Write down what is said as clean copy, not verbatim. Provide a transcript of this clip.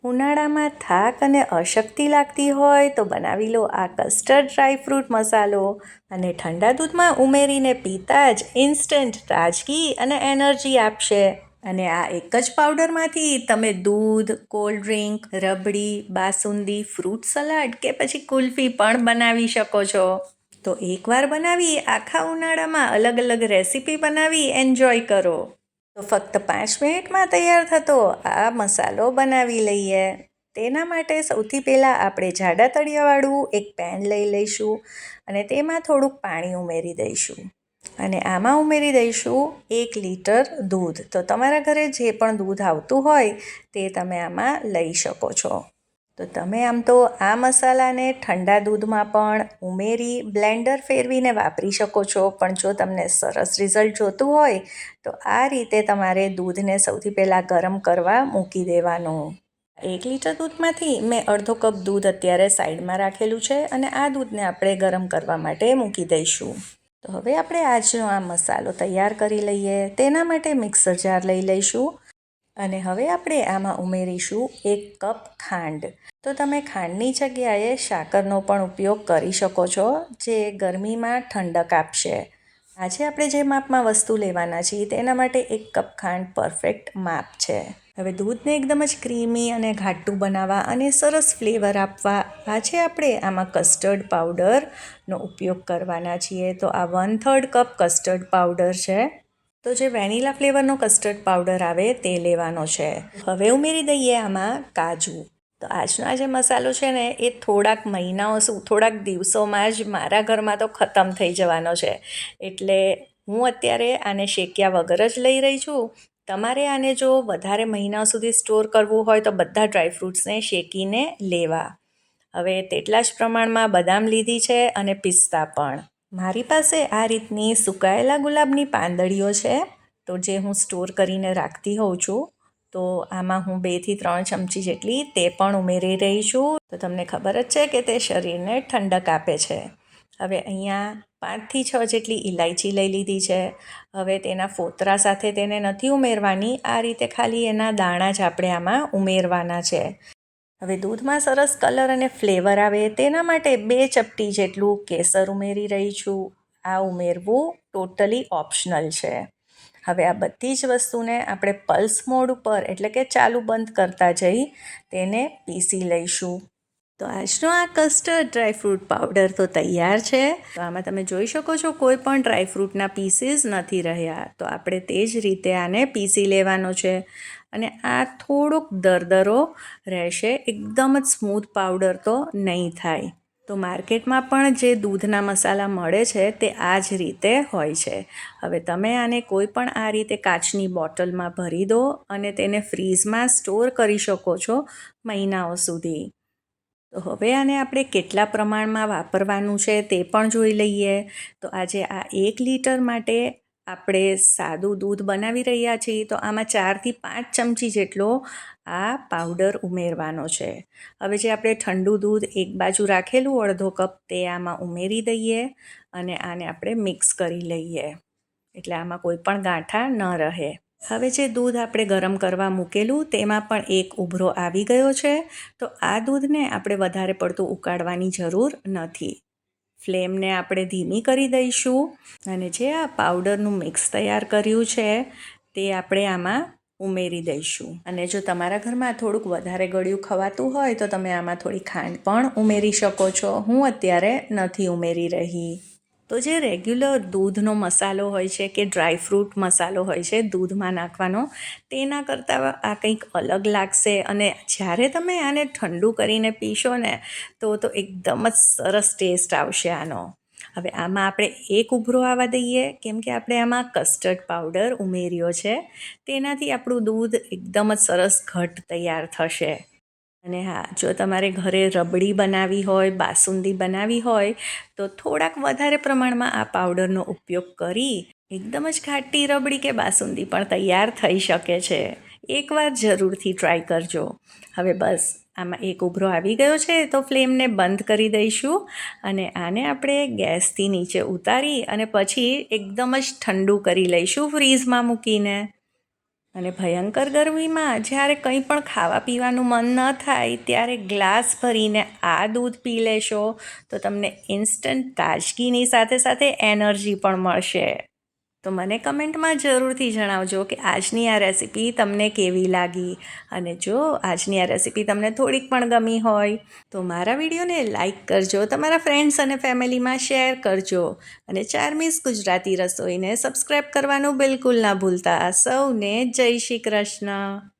ઉનાળામાં થાક અને અશક્તિ લાગતી હોય તો બનાવી લો આ કસ્ટર્ડ ડ્રાયફ્રૂટ મસાલો અને ઠંડા દૂધમાં ઉમેરીને પીતા જ ઇન્સ્ટન્ટ તાજગી અને એનર્જી આપશે. અને આ એક જ પાવડરમાંથી તમે દૂધ, cold drink, rabri, basundi, fruit salad કે પછી કુલ્ફી પણ બનાવી શકો છો. તો એકવાર બનાવી આખા ઉનાળામાં અલગ અલગ રેસીપી બનાવી એન્જોય કરો. તો ફક્ત 5 મિનિટમાં તૈયાર થતો આ મસાલો બનાવી લઈએ. તેના માટે સૌથી પહેલાં આપણે જાડા તળિયાવાળું એક પેન લઈ લઈશું અને તેમાં થોડુંક પાણી ઉમેરી દઈશું. અને આમાં ઉમેરી દઈશું 1 લીટર દૂધ. તો તમારા ઘરે જે પણ દૂધ આવતું હોય તે તમે આમાં લઈ શકો છો. તો તમે આમ તો આ મસાલાને ઠંડા દૂધમાં પણ ઉમેરી બ્લેન્ડર ફેરવીને વાપરી શકો છો, પણ જો તમને સરસ રિઝલ્ટ જોતું હોય તો આ રીતે તમારે દૂધને સૌથી પહેલાં ગરમ કરવા મૂકી દેવાનું. 1 લીટર દૂધમાંથી મેં અડધો કપ દૂધ અત્યારે સાઈડમાં રાખેલું છે અને આ દૂધને આપણે ગરમ કરવા માટે મૂકી દઈશું. તો હવે આપણે આજનો આ મસાલો તૈયાર કરી લઈએ. તેના માટે મિક્સર જાર લઈ લઈશું અને હવે આપણે આમાં ઉમેરીશું 1 કપ ખાંડ. તો તમે ખાંડની જગ્યાએ સાકરનો પણ ઉપયોગ કરી શકો છો, જે ગરમીમાં ઠંડક આપશે. આજે આપણે જે માપમાં વસ્તુ લેવાના છીએ તેના માટે 1 કપ ખાંડ પરફેક્ટ માપ છે. હવે દૂધને એકદમ જ ક્રીમી અને ઘાટું બનાવવા અને સરસ ફ્લેવર આપવા આજે આપણે આમાં કસ્ટર્ડ પાવડરનો ઉપયોગ કરવાના છીએ. તો આ 1/3 કપ કસ્ટર્ડ પાવડર છે. તો જે વેનીલા ફ્લેવરનો કસ્ટર્ડ પાવડર આવે તે લેવાનો છે. હવે ઉમેરી દઈએ આમાં કાજુ. તો આજનો આ જે મસાલો છે ને એ થોડાક દિવસોમાં જ મારા ઘરમાં તો ખતમ થઈ જવાનો છે. એટલે હું અત્યારે આને શેક્યા વગર જ લઈ રહી છું. તમારે આને જો વધારે મહિના સુધી સ્ટોર કરવું હોય તો બધા ડ્રાયફ્રૂટ્સને શેકીને લેવા. હવે તેટલા જ પ્રમાણમાં બદામ લીધી છે અને પિસ્તા પણ. મારી પાસે આ રીતની સુકાયેલા ગુલાબની પાંદડીઓ છે, તો જે હું સ્ટોર કરીને રાખતી હોઉં છું. તો આમાં હું 2 થી 3 ચમચી જેટલી તે પણ ઉમેરી રહી છું. તો તમને ખબર જ છે કે તે શરીરને ઠંડક આપે છે. હવે અહીંયા 5 થી 6 જેટલી ઇલાયચી લઈ લીધી છે. હવે તેના ફોતરા સાથે તેને નથી ઉમેરવાની, આ રીતે ખાલી એના દાણા જ આપણે આમાં ઉમેરવાના છે. હવે દૂધમાં સરસ કલર અને ફ્લેવર આવે તેના માટે 2 ચપટી જેટલું કેસર ઉમેરી રહી છું. આ ઉમેરવું ટોટલી ઓપ્શનલ છે. હવે આ બધી જ વસ્તુને આપણે પલ્સ મોડ ઉપર એટલે કે ચાલુ બંધ કરતા જઈ તેને પીસી લઈશું. તો આજનો આ કસ્ટર્ડ ડ્રાયફ્રૂટ પાવડર તો તૈયાર છે. તો આમાં તમે જોઈ શકો છો કોઈ પણ ડ્રાયફ્રૂટના પીસીસ નથી રહ્યા. તો આપણે તે જ રીતે આને પીસી લેવાનો છે અને આ થોડોક દરદરો રહેશે, એકદમ જ સ્મૂથ પાવડર તો નહીં થાય. તો માર્કેટમાં પણ જે દૂધના મસાલા મળે છે તે આ જ રીતે હોય છે. હવે તમે આને કોઈ પણ આ રીતે કાચની બોટલમાં ભરી દો અને તેને ફ્રીઝમાં સ્ટોર કરી શકો છો મહિનાઓ સુધી. તો હવે આને આપણે કેટલા પ્રમાણમાં વાપરવાનું છે તે પણ જોઈ લઈએ. તો આજે આ 1 લીટર માટે આપણે સાદું દૂધ બનાવી રહ્યા છીએ, તો આમાં 4 થી 5 ચમચી જેટલો આ પાવડર ઉમેરવાનો છે. હવે જે આપણે ઠંડુ દૂધ એક બાજુ રાખેલું અડધો કપ તે આમાં ઉમેરી દઈએ અને આને આપણે મિક્સ કરી લઈએ, એટલે આમાં કોઈ પણ ગાંઠા ન રહે. હવે જે દૂધ આપણે ગરમ કરવા મૂકેલું તેમાં પણ એક ઉભરો આવી ગયો છે. તો આ દૂધને આપણે વધારે પડતું ઉકાળવાની જરૂર નથી. ફ્લેમને આપણે ધીમી કરી દઈશું અને જે આ પાવડરનું મિક્સ તૈયાર કર્યું છે તે આપણે આમાં ઉમેરી દઈશું. અને જો તમારા ઘરમાં થોડુંક વધારે ગળ્યું ખવાતું હોય તો તમે આમાં થોડી ખાંડ પણ ઉમેરી શકો છો. હું અત્યારે નથી ઉમેરી રહી. તો જે રેગ્યુલર દૂધનો મસાલો હોય છે કે ડ્રાયફ્રૂટ મસાલો હોય છે દૂધમાં નાખવાનો, તેના કરતાં આ કંઈક અલગ લાગશે. અને જ્યારે તમે આને ઠંડુ કરીને પીશો ને તો એકદમ જ સરસ ટેસ્ટ આવશે આનો. હવે આમાં આપણે એક ઉભરો આવવા દઈએ, કેમ કે આપણે આમાં કસ્ટર્ડ પાવડર ઉમેર્યો છે. તેનાથી આપણું દૂધ એકદમ જ સરસ ઘટ તૈયાર થશે. અને હા, જો તમારે ઘરે રબડી બનાવી હોય, બાસુંદી બનાવી હોય તો થોડાક વધારે પ્રમાણમાં આ પાવડરનો ઉપયોગ કરી એકદમ જ ઘાટી રબડી કે બાસુંદી પણ તૈયાર થઈ શકે છે. એકવાર જરૂરથી ટ્રાય કરજો. હવે બસ આમાં એક ઉભરો આવી ગયો છે તો ફ્લેમને બંધ કરી દઈશું અને આને આપણે ગેસથી નીચે ઉતારી અને પછી એકદમ જ ઠંડુ કરી લઈશું ફ્રીઝમાં મૂકીને. અને ભયંકર ગરમીમાં જ્યારે કંઈ પણ ખાવા પીવાનું મન ન થાય ત્યારે ગ્લાસ ભરીને આ દૂધ પી લેશો તો તમને ઇન્સ્ટન્ટ તાજગીની સાથે સાથે એનર્જી પણ મળશે. તો મને કમેન્ટમાં જરૂરથી જણાવજો કે આજની આ રેસીપી તમને કેવી લાગી, અને જો આજની આ રેસીપી તમને થોડીક પણ ગમી હોય તો મારા વિડીયોને લાઈક કરજો, તમારા ફ્રેન્ડ્સ અને ફેમિલીમાં શેર કરજો, અને ચાર્મીસ ગુજરાતી રસોઈને સબસ્ક્રાઈબ કરવાનું બિલકુલ ના ભૂલતા. સૌને જય શ્રી કૃષ્ણ.